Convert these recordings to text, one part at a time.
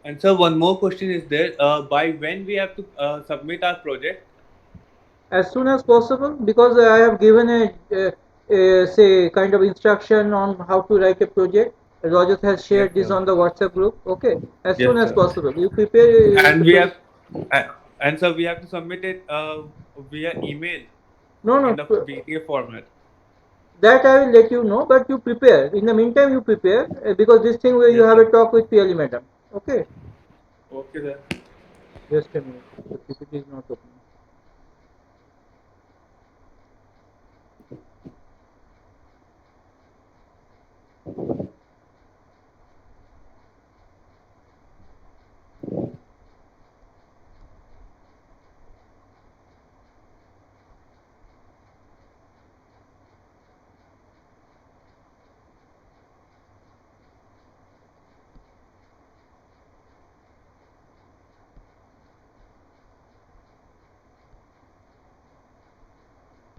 And so one more question is there. By when we have to submit our project? As soon as possible, because I have given a say kind of instruction on how to write a project. Rajat has Yes, shared this sir. on the WhatsApp group. Okay, as soon Yes, as sir. possible. You prepare And the we project. have, and so we have to submit it via email No, in no, the PDF format. that I will let you know. But you prepare. In the meantime, you prepare because this thing where you Yes, have a sir. talk with PLE madam. Okay, Okay, sir. just a minute. The PPT is not opening.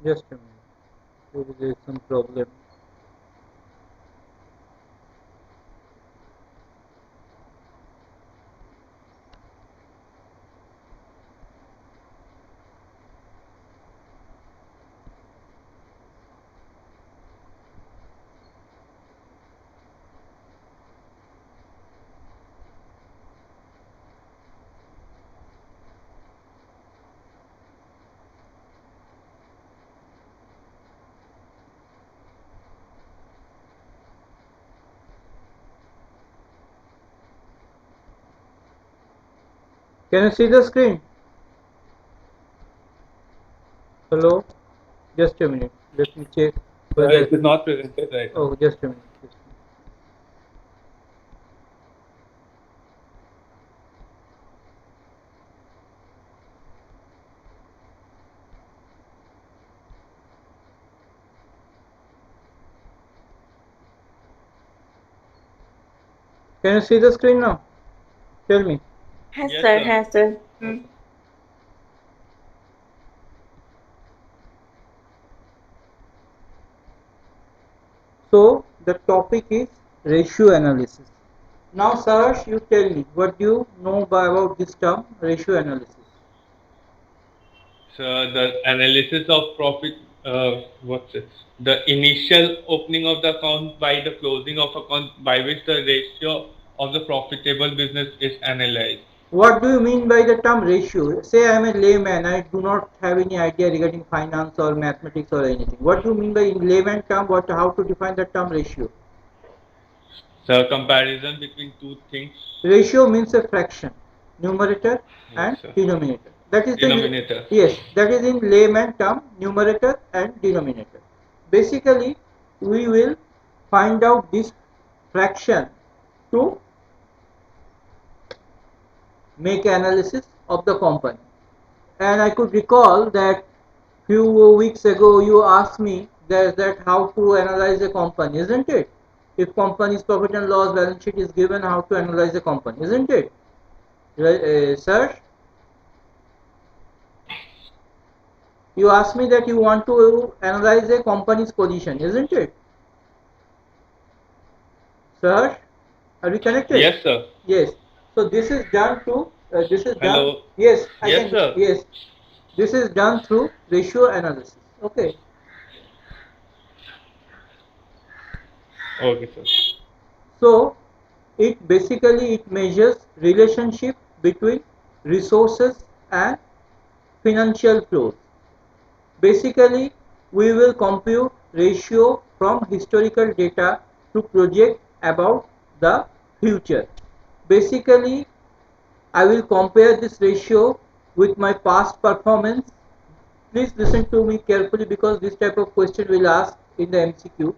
Just a minute. Maybe there is some problem. Can you see the screen? Hello. Just a minute. Let me check whether. It is not presented right now. Oh, just a minute. Just a minute. Can you see the screen now? Tell me. Has Yes, sir, sir. has sir. Okay. So the topic is ratio analysis. Now, Sarash, you tell me what do you know about this term ratio analysis? So the analysis of profit, what's it? The initial opening of the account by the closing of account by which the ratio of the profitable business is analyzed. What do you mean by the term ratio? Say I am a layman, I do not have any idea regarding finance or mathematics or anything. What do you mean by in layman term? What how to define the term ratio? So comparison between two things. Ratio means a fraction, numerator Yes, and sir. denominator. That is the Denominator. yes, that is in layman term, numerator and denominator. Basically, we will find out this fraction to make analysis of the company. And I could recall that few weeks ago you asked me that how to analyze a company, isn't it? If company's profit and loss balance sheet is given, how to analyze a company, isn't it? Sir, you asked me that you want to analyze a company's position, isn't it? Sir, are we connected? Yes, sir. Yes. So this is done to this is done. Hello. Yes, I Yes, can. sir. Yes, this is done through ratio analysis. Okay. Okay, sir. So it measures relationship between resources and financial flows. Basically, we will compute ratio from historical data to project about the future. Basically, I will compare this ratio with my past performance. Please listen to me carefully because this type of question will ask in the MCQ.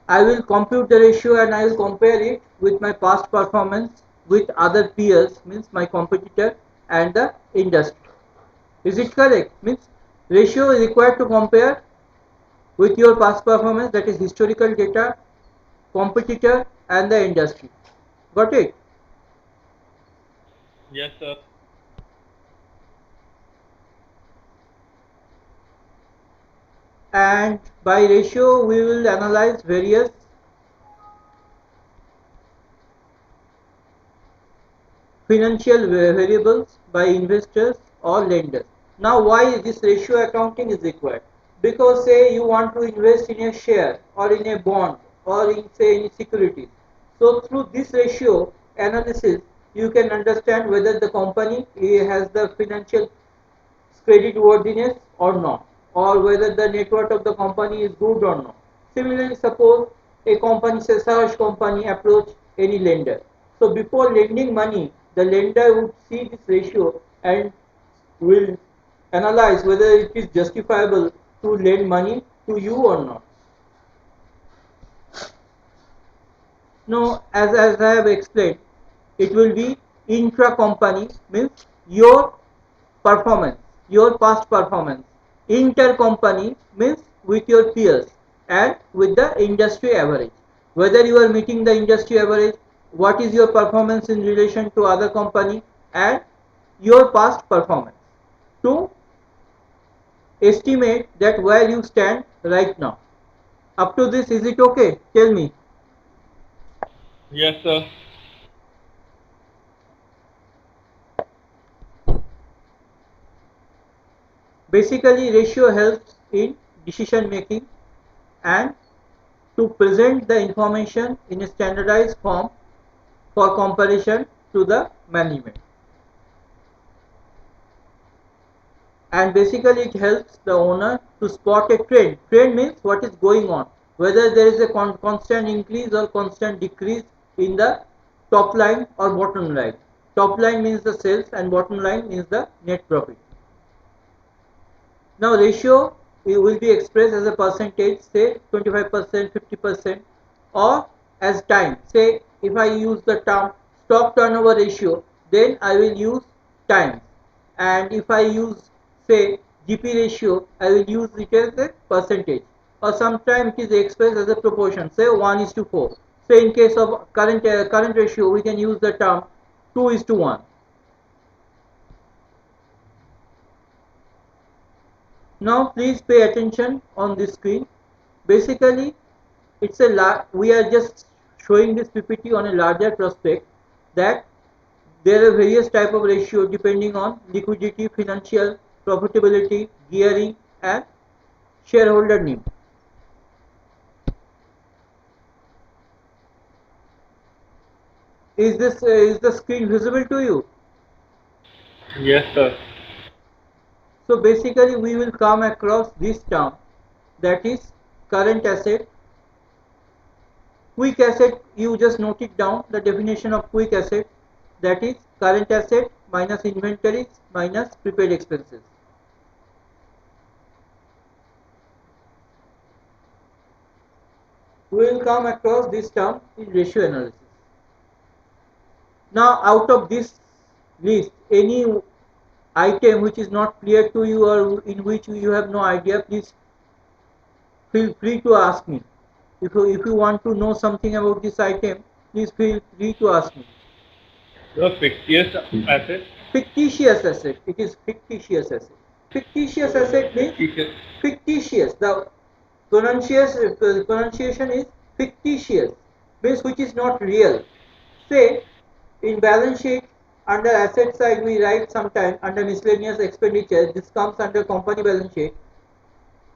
I will compute the ratio and I will compare it with my past performance with other peers, means my competitor and the industry. Is it correct? Means ratio is required to compare with your past performance, that is historical data, competitor and the industry. Got it? Yes, sir. And by ratio we will analyze various financial variables by investors or lenders. Now why this ratio accounting is required? Because say you want to invest in a share or in a bond or in say in securities. So through this ratio analysis you can understand whether the company has the financial credit worthiness or not, or whether the net worth of the company is good or not. Similarly, suppose a company, say search company, approach any lender. So before lending money, the lender would see this ratio and will analyze whether it is justifiable to lend money to you or not. Now, as I have explained, it will be intra-company, means your performance, your past performance. Inter-company means with your peers and with the industry average. Whether you are meeting the industry average, what is your performance in relation to other company, and your past performance to estimate that where you stand right now. Up to this, is it okay? Tell me. Yes, sir. Basically, ratio helps in decision making and to present the information in a standardized form for comparison to the management. And basically it helps the owner to spot a trend. Trend means what is going on, whether there is a constant increase or constant decrease in the top line or bottom line. Top line means the sales and bottom line means the net profit. Now ratio will be expressed as a percentage, say 25%, 50%, or as time. Say if I use the term stock turnover ratio, then I will use times. And if I use say GP ratio, I will use it as a percentage. Or sometimes it is expressed as a proportion, say 1:4. Say in case of current ratio, we can use the term 2:1. Now please pay attention on this screen. Basically, it's we are just showing this PPT on a larger prospect that there are various type of ratio depending on liquidity, financial, profitability, gearing, and shareholder need. Is the screen visible to you? Yes, sir. So basically, we will come across this term, that is current asset. Quick asset, you just note it down, the definition of quick asset, that is current asset minus inventories minus prepaid expenses. We will come across this term in ratio analysis. Now out of this list, any item which is not clear to you or in which you have no idea, please feel free to ask me. If you want to know something about this item, please feel free to ask me. The fictitious asset. Fictitious asset. It is fictitious asset. Fictitious asset means Fictitious. fictitious. The pronunciation is fictitious, means which is not real. Say in balance sheet under asset side we write sometime under miscellaneous expenditure. This comes under company balance sheet.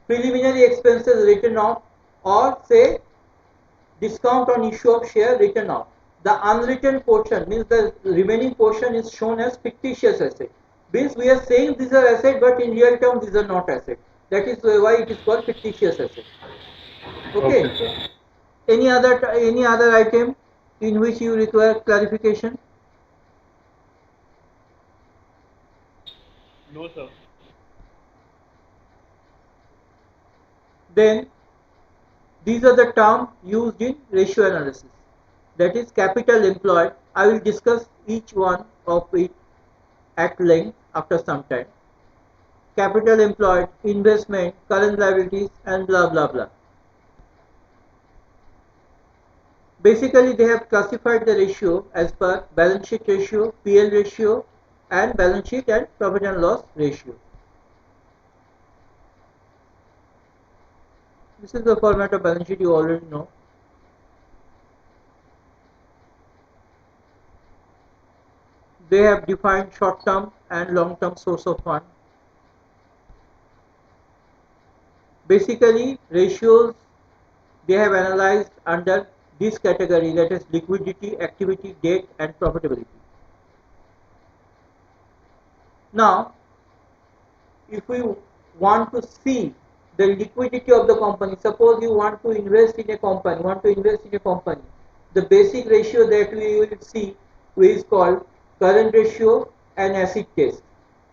Preliminary expenses written off, or say discount on issue of share written off. The unwritten portion means the remaining portion is shown as fictitious asset. Means we are saying these are asset, but in real term these are not asset. That is why it is called fictitious asset. Okay. Okay, sir. Any other item in which you require clarification? No, sir. Then these are the terms used in ratio analysis. That is capital employed. I will discuss each one of it at length after some time. Capital employed, investment, current liabilities, and blah blah blah. Basically, they have classified the ratio as per balance sheet ratio, PL ratio, and balance sheet and profit and loss ratio. This is the format of balance sheet you already know. They have defined short-term and long-term source of fund. Basically, ratios they have analyzed under this category, that is liquidity, activity, debt, and profitability. Now, if we want to see the liquidity of the company, suppose you want to invest in a company, the basic ratio that we will see is called current ratio and acid test.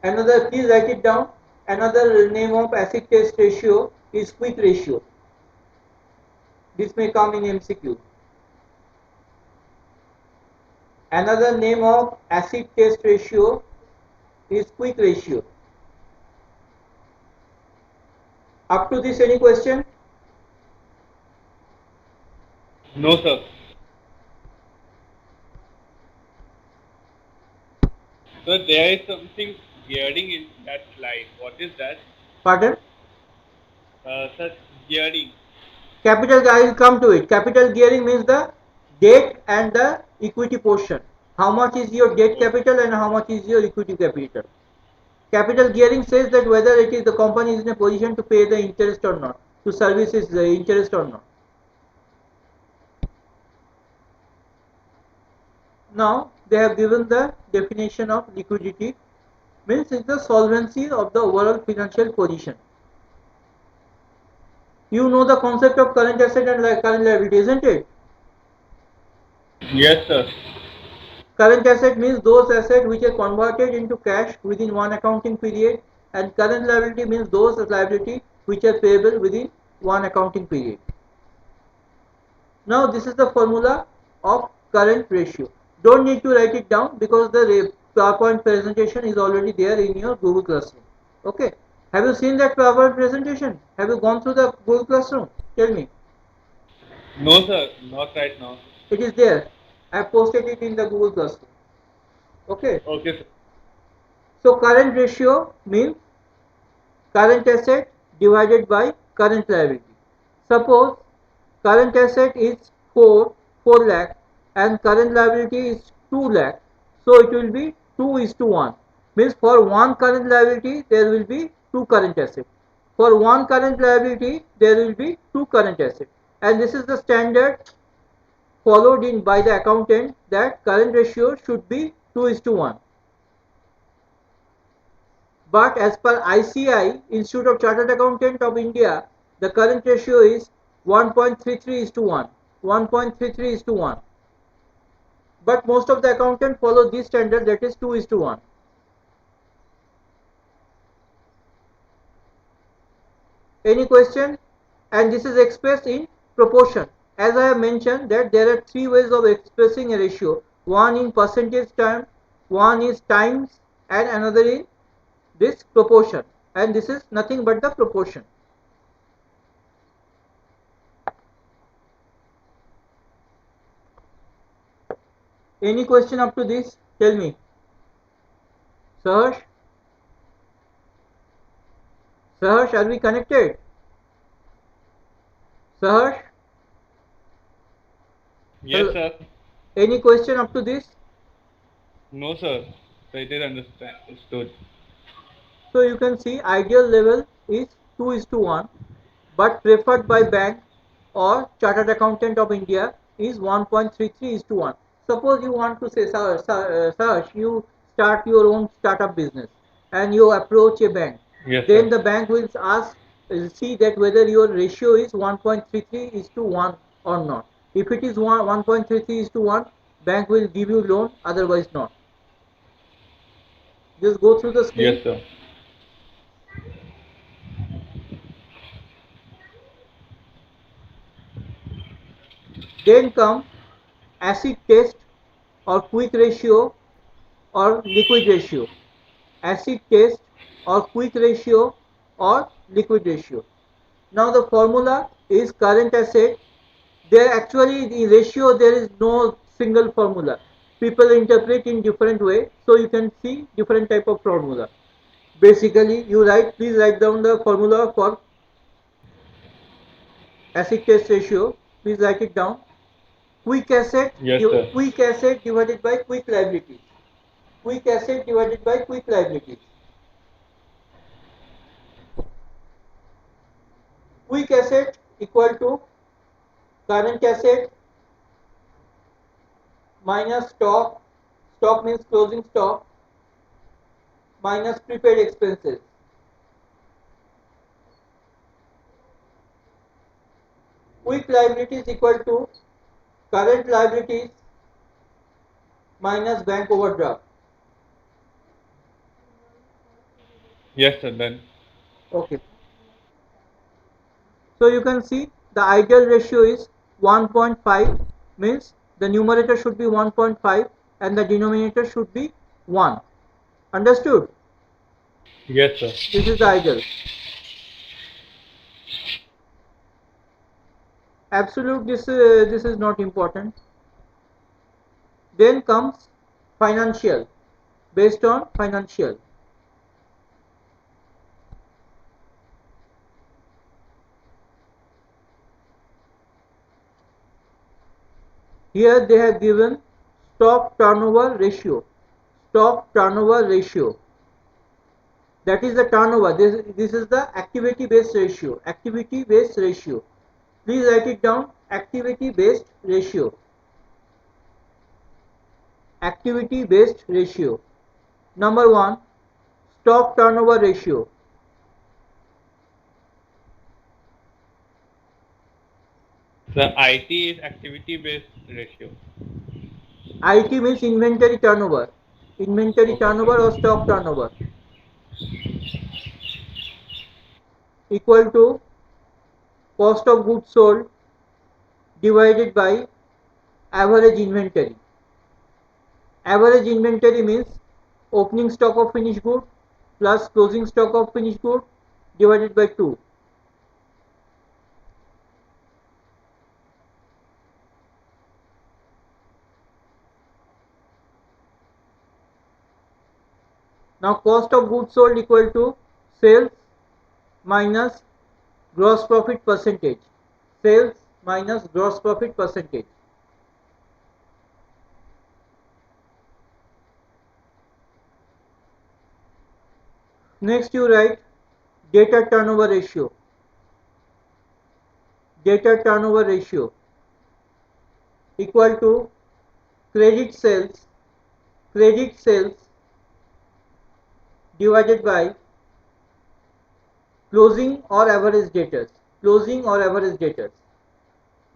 Another, please write it down, another name of acid test ratio is quick ratio. This may come in MCQ. Another name of acid test ratio is quick ratio. Up to this, any question? No, sir. So there is something gearing in that slide. What is that? Pardon? Sir, gearing. Capital, I will come to it. Capital gearing means the debt and the equity portion. How much is your debt capital and how much is your equity capital? Capital gearing says that whether it is the company is in a position to pay the interest or not, to service the interest or not. Now they have given the definition of liquidity, means it's the solvency of the overall financial position. You know the concept of current asset and current liability, isn't it? Yes, sir. Current asset means those assets which are converted into cash within one accounting period, and current liability means those liability which are payable within one accounting period. Now this is the formula of current ratio. Don't need to write it down because the PowerPoint presentation is already there in your Google Classroom. Okay. Have you seen that PowerPoint presentation? Have you gone through the Google Classroom? Tell me. No, sir. Not right now. It is there. I have posted it in the Google Classroom. Okay. Okay, sir. So current ratio means current asset divided by current liability. Suppose current asset is 4 lakh and current liability is 2 lakh. So it will be 2 is to 1. Means for one current liability there will be 2 current assets. For one current liability there will be 2 current assets. And this is the standard followed in by the accountant, that current ratio should be 2 is to 1. But as per ICI, Institute of Chartered Accountant of India, the current ratio is 1.33 is to 1. 1.33 is to 1. But most of the accountants follow this standard, that is 2 is to 1. Any question? And this is expressed in proportion. As I have mentioned that there are three ways of expressing a ratio. One in percentage term, one is times, and another in this proportion. And this is nothing but the proportion. Any question up to this? Tell me. Saharsh? Saharsh, are we connected? Saharsh? Yes, sir. Any question up to this? No, sir. So it is understood. So you can see ideal level is 2 is to 1, but preferred by bank or Chartered Accountant of India is 1.33 is to 1. Suppose you want to say, Saharsh, you start your own startup business and you approach a bank. Yes, Then sir. the bank will ask, see that whether your ratio is 1.33 is to 1 or not. If it is 1.33 is to 1, bank will give you loan, otherwise not. Just go through the screen. Yes, sir. Then come acid test or quick ratio or liquid ratio. Acid test or quick ratio or liquid ratio. Now the formula is current asset There actually the ratio, there is no single formula. People interpret in different way, so you can see different type of formula. Basically, please write down the formula for acid test ratio. Please write it down. Quick asset, Yes, sir. quick asset divided by quick liabilities. Quick asset divided by quick liabilities. Quick asset equal to current asset minus stock. Stock means closing stock minus prepaid expenses. Quick liabilities equal to current liabilities minus bank overdraft. Yes, sir. Then. Okay. So you can see the ideal ratio is 1.5, means the numerator should be 1.5 and the denominator should be 1. Understood? Yes, sir. This is the ideal. Absolute, this is not important. Then comes financial, based on financial. Here they have given stock turnover ratio. Stock turnover ratio. That is the turnover. This is the activity based ratio. Activity based ratio. Please write it down. Activity based ratio. Activity based ratio. Number 1, stock turnover ratio. The IT is activity-based ratio. IT means inventory turnover. Inventory Okay, turnover or sir. stock turnover equal to cost of goods sold divided by average inventory. Average inventory means opening stock of finished good plus closing stock of finished good divided by 2. Now cost of goods sold equal to sales minus gross profit percentage. Sales minus gross profit percentage. Next you write data turnover ratio. Data turnover ratio equal to credit sales divided by closing or average debtors. Closing or average debtors.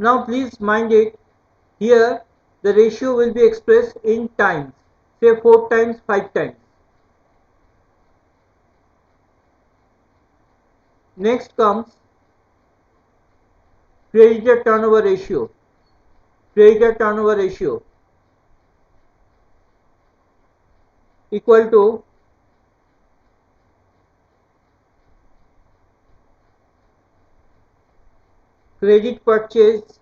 Now please mind it, here the ratio will be expressed in times, say 4 times, 5 times. Next comes creditor turnover ratio. Creditor turnover ratio equal to credit purchase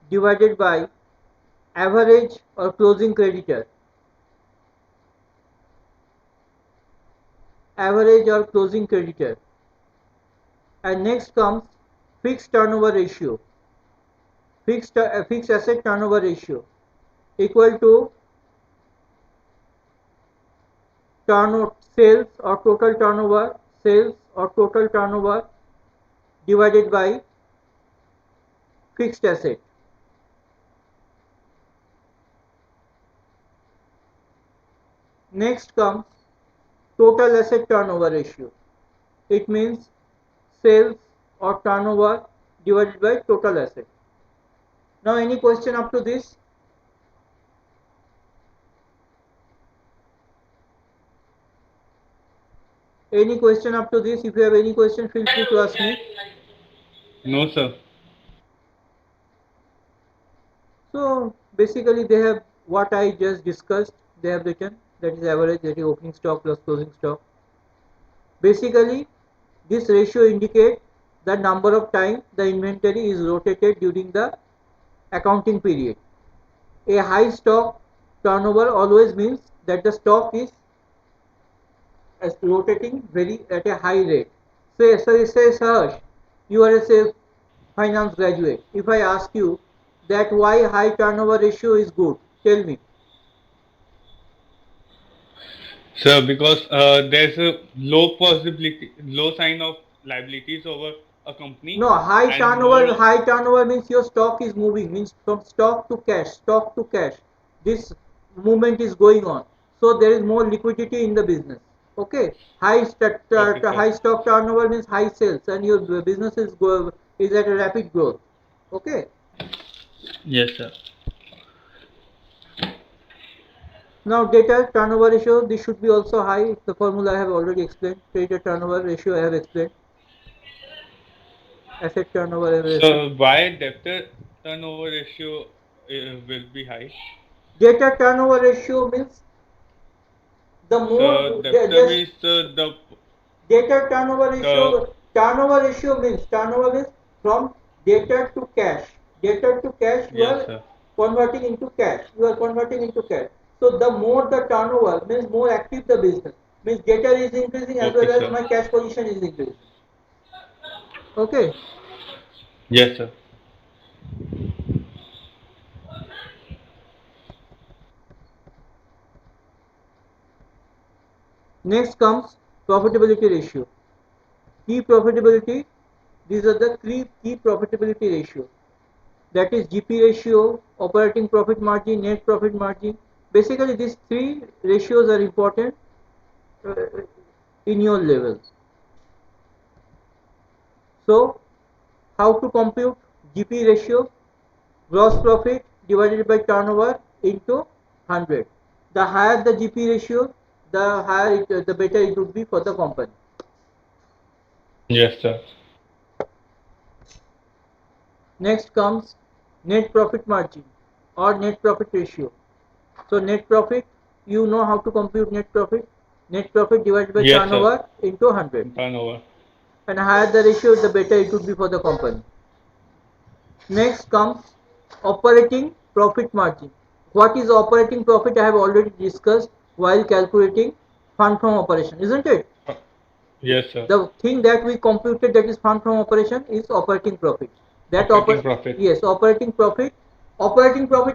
divided by average or closing creditor. Average or closing creditor. And next comes fixed turnover ratio. Fixed asset turnover ratio equal to sales or total turnover divided by fixed asset. Next comes total asset turnover ratio. It means sales or turnover divided by total asset. Now any question up to this? Any question up to this? If you have any question, feel free to ask me. No, sir. So basically they have what I just discussed, they have written, that is average, that is opening stock plus closing stock. Basically this ratio indicates the number of times the inventory is rotated during the accounting period. A high stock turnover always means that the stock is rotating very at a high rate. Say Saharsh, you are a say finance graduate. If I ask you that why high turnover ratio is good, tell me. So because there's a low sign of liabilities over a company, No, and more of, high turnover means your stock is moving, means from stock to cash, stock to cash. This movement is going on. So there is more liquidity in the business. Okay. okay, sir. High stock turnover means high sales and your business is at a rapid growth. Okay. Yes, sir. Now data turnover ratio, this should be also high. The formula I have already explained. Data turnover ratio I have explained. Asset turnover I have explained. So why debtor turnover ratio will be high? Data turnover ratio means the more So debtor just means data turnover the ratio. Turnover means from data to cash. Data to cash you yes, are sir. converting into cash. You are converting into cash. So the more the turnover means more active the business. Means data is increasing as Okay, well as sir. my cash position is increasing. Okay. Yes, sir. Next comes profitability ratio. Key profitability. These are the three key profitability ratio. That is GP ratio, operating profit margin, net profit margin. Basically, these three ratios are important uh, in your level. So, how to compute GP ratio? Gross profit divided by turnover into 100. The higher the GP ratio, the better it would be for the company. Yes, sir. Next comes net profit margin or net profit ratio. So net profit, you know how to compute net profit. Net profit divided by Yes, sir. turnover into 100. Turnover. And higher the ratio, the better it would be for the company. Next comes operating profit margin. What is operating profit? I have already discussed while calculating fund from operation, isn't it? Uh, Yes, sir. The thing that we computed, that is fund from operation, is operating profit. That Operating profit. Yes, operating profit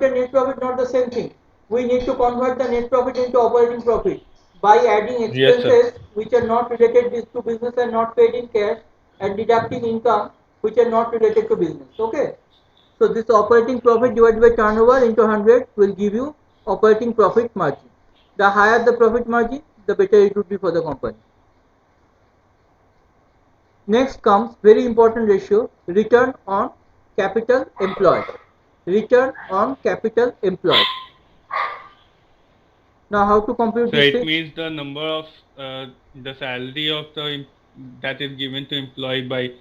and net profit not the same thing. We need to convert the net profit into operating profit by adding Yes, sir. expenses which are not related to business and not paid in cash, and deducting income which are not related to business. Okay. So this operating profit divided by turnover into 100 will give you operating profit margin. The higher the profit margin, the better it would be for the company. Next comes very important ratio, return on capital employed. Return on capital employed. Now how to compute So this it thing? means the number of the salary of that is given to employee by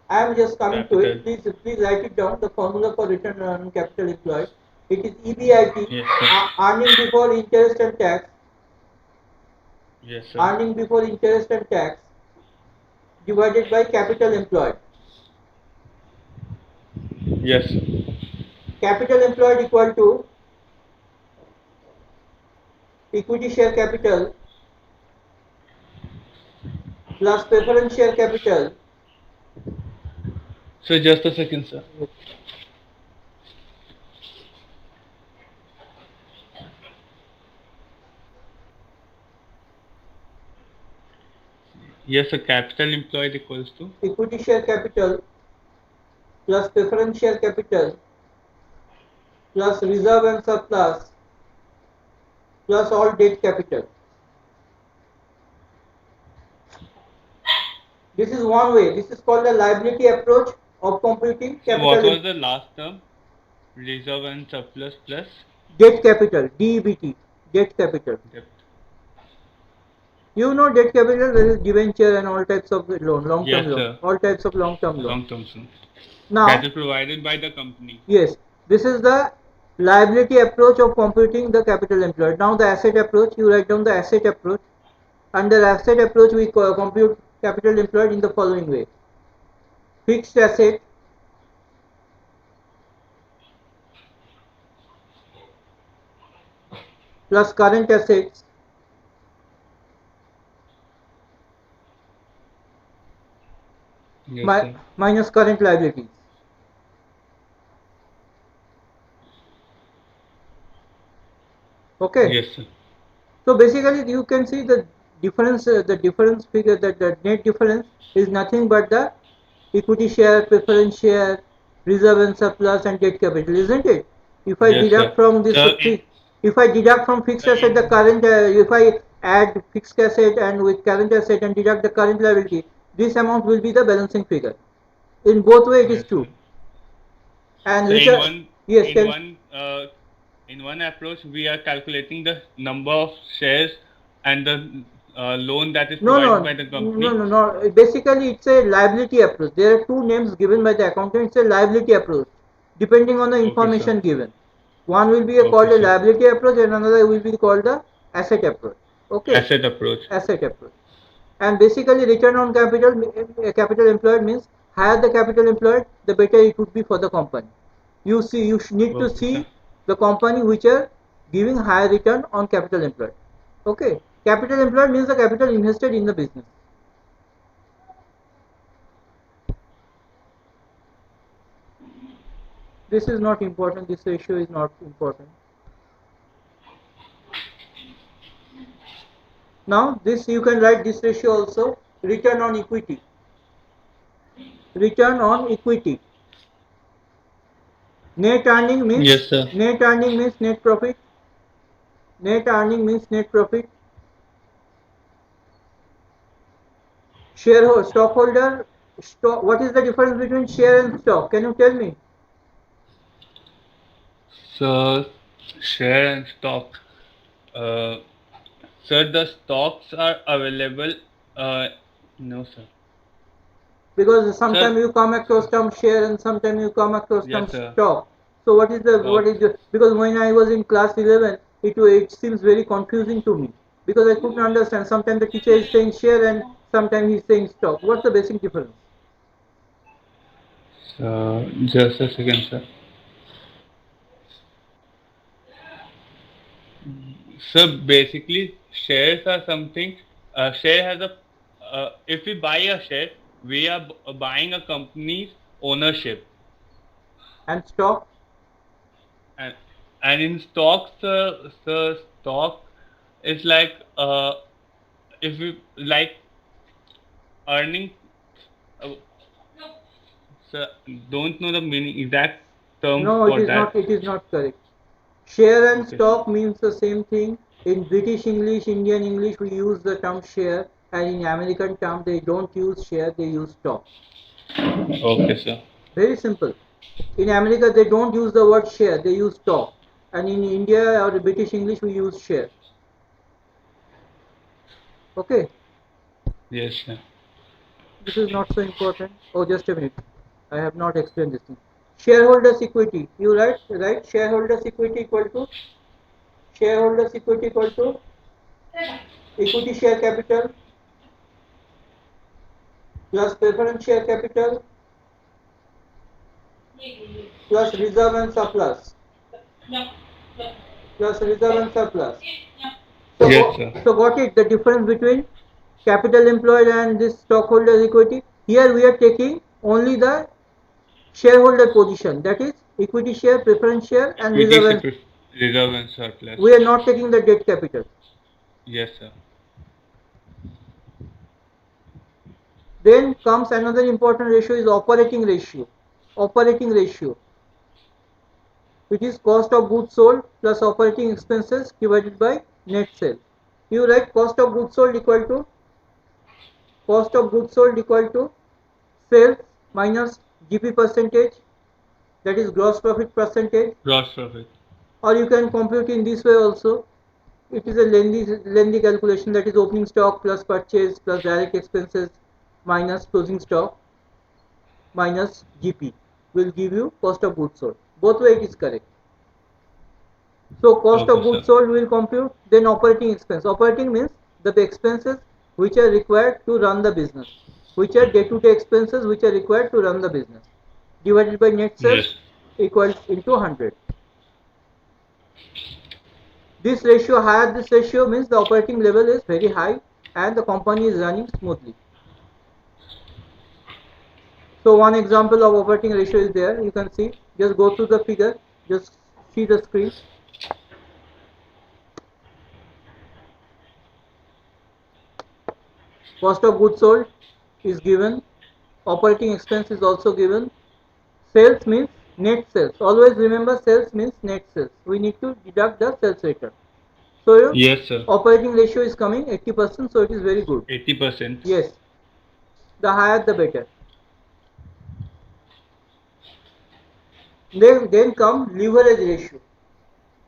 I am just coming to capital. it. Please write it down. The formula for return on capital employed. It is EBIT, Yes, sir. earning before interest and tax, Yes, sir. earning before interest and tax divided by capital employed. Yes. Capital employed equal to equity share capital plus preference share capital. So just a second, sir. Yes, a capital employed equals to. Equity share capital plus preference share capital plus reserve and surplus plus all debt capital. This is one way. This is called the liability approach of computing So what capital was the last term? Reserve and surplus plus debt capital, DEBT, debt capital. debt. You know debt capital, there is debenture and all types of loan, long-term Yes, loan, sir. all types of long-term loan. Long term loan. That Now, is provided by the company. yes, this is the liability approach of computing the capital employed. Now the asset approach, you write down the asset approach. Under asset approach, we compute capital employed in the following way. fixed asset plus current assets Yes, sir. minus current liabilities. Okay. Yes, sir. So basically you can see the difference figure, that the net difference is nothing but the equity share, preference share, reserve and surplus, and debt capital, isn't it? If I Yes, sir. deduct from this So, in, if I deduct from fixed so asset the in, current, if I add fixed asset and with current asset and deduct the current liability, this amount will be the balancing figure. In both way it is yes, true. sir. And So return, yes, in tell. one in one approach, we are calculating the number of shares and the loan that is No, provided by no, the no, company. no, no. Basically, it's a liability approach. There are two names given by the accountant. It's a liability approach, depending on the Okay, sir. information given. One will be Okay, called a sir. liability approach, and another will be called the asset approach. Okay, Asset approach. asset approach. And basically, return on capital, capital employed means higher the capital employed, the better it would be for the company. You see, need to Okay, sir. see the company which are giving higher return on capital employed. Okay, capital employed means the capital invested in the business. This is not important, this ratio is not important. Now this you can write this ratio also, return on equity. Return on equity. Net earning means Yes, sir. net profit. Net earning means net profit. Shareholder, stockholder, what is the difference between share and stock? Can you tell me? So, share and stock. Uh, Sir, the stocks are available. Uh, no, sir. Because Sir, sometimes you come across term share and sometimes you come across term yes, sir. stock. So what is Okay. the, because when I was in class 11, it seems very confusing to me, because I couldn't understand. Sometimes the teacher is saying share and sometimes he's saying stock. What's the basic difference? So, just a second, sir. So, basically, shares are something. Share has a. If we buy a share, we are buying a company's ownership, And stock? and in stocks, stock is like if we like earning. Uh, Sir, don't know the meaning exact term No, for that. it is not correct. Share and Okay, sir. stock means the same thing. In British English, Indian English, we use the term share, and in American term, they don't use share, they use stock. Okay, sir. Very simple. In America, they don't use the word share, they use stock. And in India or British English, we use share. Okay, Yes, sir. this is not so important. Oh, just a minute. I have not explained this thing. Shareholders equity. You write, right? Shareholders equity equal to equity share capital plus preference share capital plus reserve and surplus. Plus reserve and surplus. Yes, sir. So got it, the difference between capital employed and this stockholder equity. Here we are taking only the shareholder position, that is equity share, preference share, and Equity reserve, and surplus, reserve and surplus. we are not taking the debt capital. Yes, sir. Then comes another important ratio is operating ratio. Operating ratio. It is cost of goods sold plus operating expenses divided by net sales. You write cost of goods sold equal to sales minus GP percentage, that is gross profit percentage, Gross profit. or you can compute in this way also. It is a lengthy calculation, that is opening stock plus purchase plus direct expenses minus closing stock minus GP will give you cost of goods sold. Both way it is correct. So cost Okay, of sir. goods sold will compute, then operating expense. Operating means the expenses which are required to run the business. which are day-to-day expenses which are required to run the business, divided by net sales Yes. equal into 100. This ratio, higher this ratio means the operating level is very high and the company is running smoothly. So one example of operating ratio is there. You can see, just go through the figure, just see the screen. Cost of goods sold is given, operating expense is also given. Sales means net sales. Always remember, sales means net sales. We need to deduct the sales return. So your Yes, sir. operating ratio is coming 80%, so it is very good. 80%. Yes, the higher the better. Then come leverage ratio.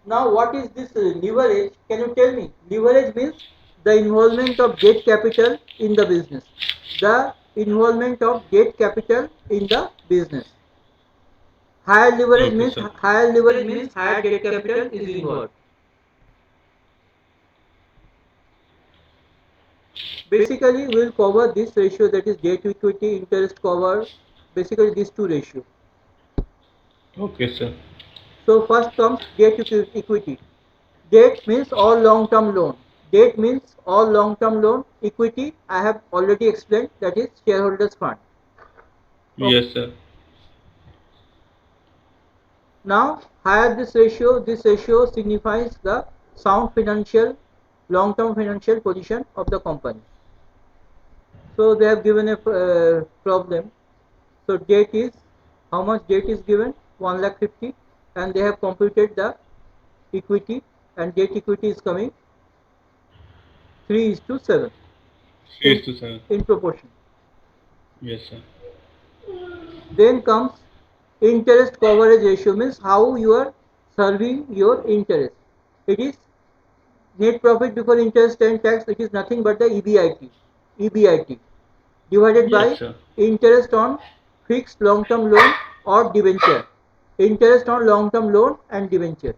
Now what is this leverage? Can you tell me? Leverage means the involvement of debt capital in the business. The involvement of debt capital in the business. Okay, sir. Higher leverage means higher debt capital is involved. Basically, we will cover this ratio, that is debt to equity, interest cover. Basically, these two ratios. Okay, sir. So first comes debt to equity. Debt means all long-term loan. Debt means all long-term loan. Equity, I have already explained, that is shareholders fund. Okay. Yes, sir. Now, higher this ratio signifies the sound financial, long-term financial position of the company. So they have given a problem. So debt is, how much debt is given? 1,50,000, and they have computed the equity, and debt equity is coming 3:7 3 in is to 7. in proportion. Yes, sir. Then comes interest coverage ratio, means how you are serving your interest. It is net profit before interest and tax. It is nothing but the EBIT divided Yes, by sir. interest on fixed long-term loan or debenture. Interest on long-term loan and debenture.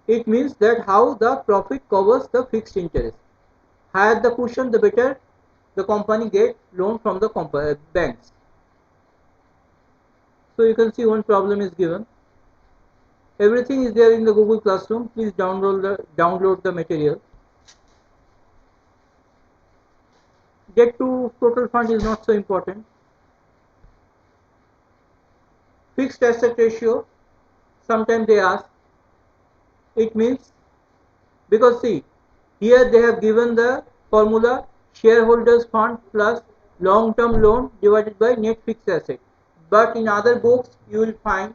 It means that how the profit covers the fixed interest. Higher the cushion, the better the company get loan from the banks. So you can see one problem is given. Everything is there in the Google Classroom. Please download the material. Debt to total fund is not so important. Fixed asset ratio, sometimes they ask. It means, because see, here they have given the formula shareholders fund plus long term loan divided by net fixed asset. But in other books you will find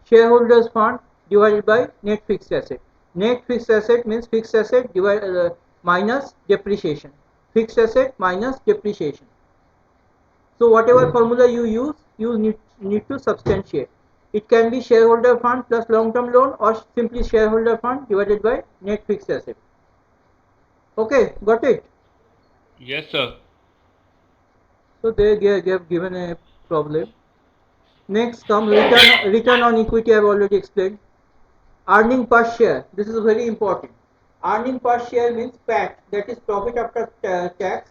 shareholders fund divided by net fixed asset. Net fixed asset means fixed asset minus depreciation. Fixed asset minus depreciation. So whatever formula you use, you need to substantiate. It can be shareholder fund plus long-term loan, or simply shareholder fund divided by net fixed asset. Okay, got it? Yes, sir. So they have given a problem. Next comes return on equity. I have already explained. Earning per share. This is very important. Earning per share means PAT, that is profit after tax,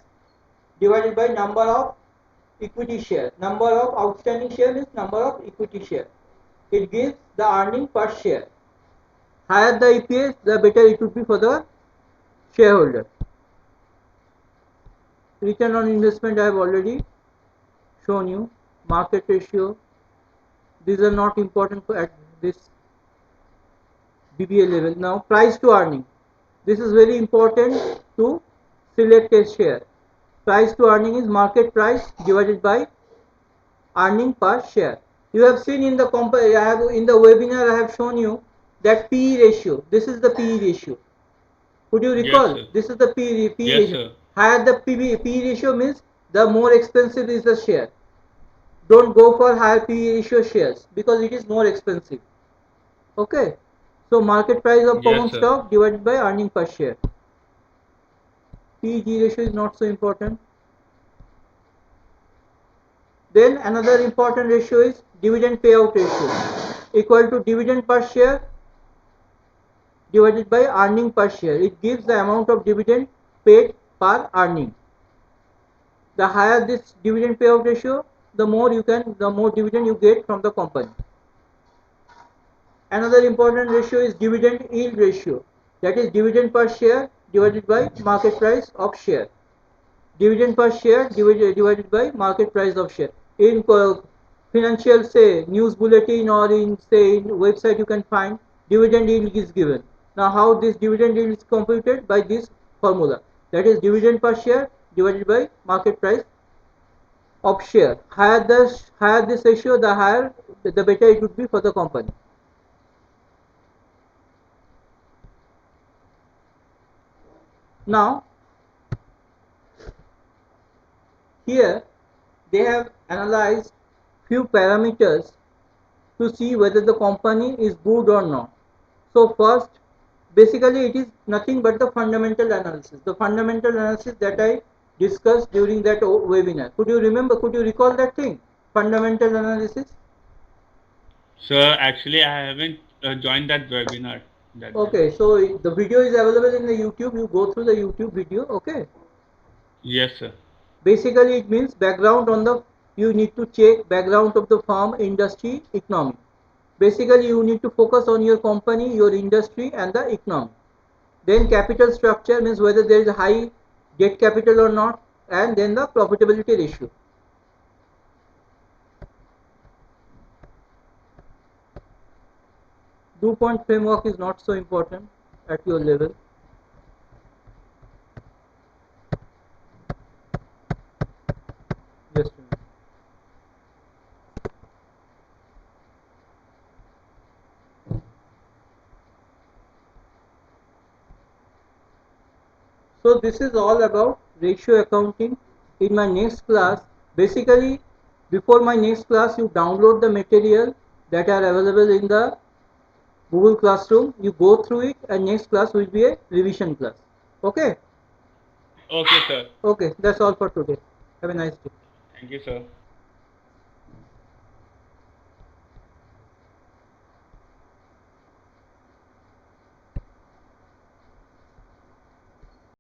divided by number of equity share. Number of outstanding share means number of equity share. It gives the earning per share. Higher the EPS, the better it would be for the shareholder. Return on investment I have already shown you. Market ratio. These are not important at this DBA level. Now price to earning. This is very important to select a share. Price to earning is market price divided by earning per share. You have seen in the in the webinar I have shown you that PE ratio. This is the PE ratio. Could you Yes, recall? sir. This is the PE Yes, ratio. sir. Higher the PE ratio means the more expensive is the share. Don't go for higher PE ratio shares because it is more expensive. Okay. So market price of Yes, common sir. stock divided by earning per share. PEG ratio is not so important. Then another important ratio is dividend payout ratio, equal to dividend per share divided by earning per share. It gives the amount of dividend paid per earning. The higher this dividend payout ratio, the more dividend you get from the company. Another important ratio is dividend yield ratio, that is dividend per share divided by market price of share. Dividend per share divided by market price of share. In financial say news bulletin or in say in website you can find dividend yield is given. Now how this dividend yield is computed? By this formula, that is dividend per share divided by market price of share. Higher this ratio, the better it would be for the company. Now here they have analyzed few parameters to see whether the company is good or not. So first, basically it is nothing but the fundamental analysis. The fundamental analysis that I discussed during that webinar. Could you remember? Could you recall that thing? Fundamental analysis. Sir, actually, I haven't joined that webinar. Okay, so the video is available in the YouTube. You go through the YouTube video. Okay. Yes, sir. Basically, it means background on the. You need to check background of the firm, industry, economy. Basically, you need to focus on your company, your industry, and the economy. Then capital structure means whether there is a high debt capital or not, and then the profitability ratio. DuPont framework is not so important at your level. Just a minute. So this is all about ratio accounting. In my next class, basically before my next class, you download the material that are available in the Google Classroom. You go through it, and next class will be a revision class. Okay. Okay, sir. Okay, that's all for today. Have a nice day. Thank you, sir.